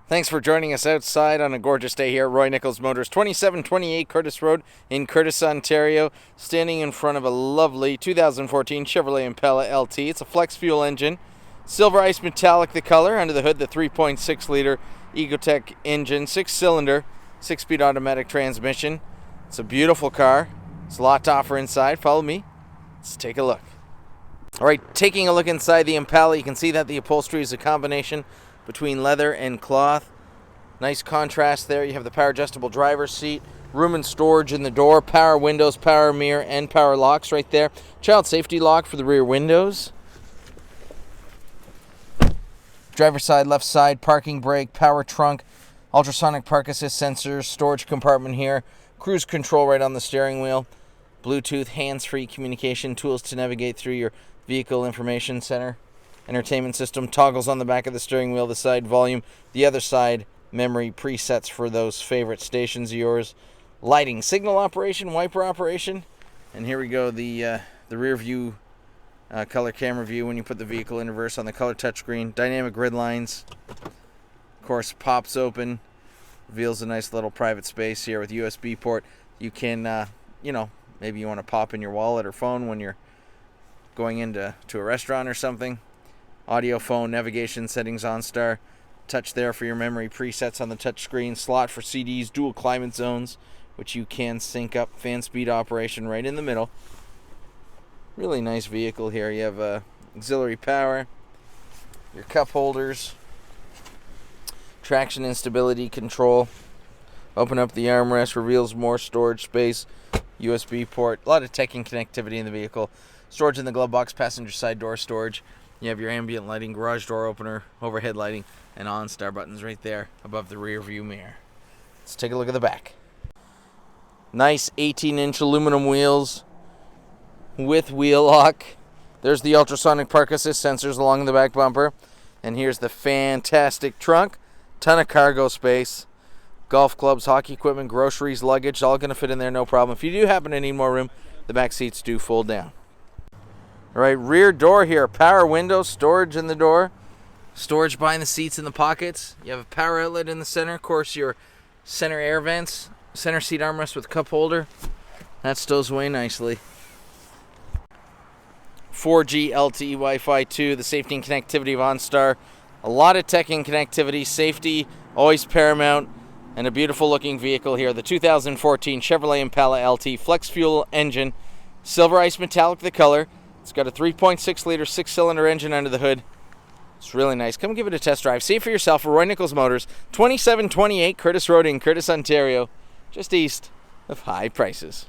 Thanks for joining us outside on a gorgeous day here at Roy Nichols Motors, 2728 Curtis Road in Curtis, Ontario. Standing in front of a lovely 2014 Chevrolet Impala LT. It's a flex fuel engine. Silver ice metallic the color. Under the hood, the 3.6 liter Ecotec engine, 6-cylinder, 6-speed automatic transmission. It's a beautiful car. It's a lot to offer inside. Follow me. Let's take a look. All right, taking a look inside the Impala, you can see that the upholstery is a combination between leather and cloth. Nice contrast there. You have the power adjustable driver's seat, room and storage in the door, power windows, power mirror, and power locks right there. Child safety lock for the rear windows. Driver's side, left side, parking brake, power trunk, ultrasonic park assist sensors, storage compartment here, cruise control right on the steering wheel, Bluetooth, hands-free communication, tools to navigate through your vehicle information center. Entertainment system, toggles on the back of the steering wheel, the side volume, the other side memory presets for those favorite stations of yours. Lighting, signal operation, wiper operation. And here we go, the rear view color camera view when you put the vehicle in reverse on the color touchscreen. Dynamic grid lines, of course, pops open, reveals a nice little private space here with USB port. You can, maybe you want to pop in your wallet or phone when you're going into a restaurant or something. Audio, phone, navigation, settings, OnStar. Touch there for your memory presets on the touch screen. Slot for CDs, dual climate zones, which you can sync up. Fan speed operation right in the middle. Really nice vehicle here. You have auxiliary power, your cup holders, traction and stability control. Open up the armrest, reveals more storage space. USB port. A lot of tech and connectivity in the vehicle. Storage in the glove box, passenger side door storage. You have your ambient lighting, garage door opener, overhead lighting, and OnStar buttons right there above the rear view mirror. Let's take a look at the back. Nice 18-inch aluminum wheels with wheel lock. There's the ultrasonic park assist sensors along the back bumper. And here's the fantastic trunk. Ton of cargo space. Golf clubs, hockey equipment, groceries, luggage, all going to fit in there, no problem. If you do happen to need more room, the back seats do fold down. All right, rear door here, power windows, storage in the door, storage behind the seats in the pockets. You have a power outlet in the center, of course, your center air vents, center seat armrest with cup holder. That stows away nicely. 4G LTE Wi-Fi 2, the safety and connectivity of OnStar. A lot of tech and connectivity, safety always paramount, and a beautiful looking vehicle here. The 2014 Chevrolet Impala LT flex fuel engine, silver ice metallic the color. It's got a 3.6 liter 6-cylinder engine under the hood. It's really nice. Come give it a test drive. See it for yourself at Roy Nichols Motors, 2728 Curtis Road in Curtis, Ontario, just east of high prices.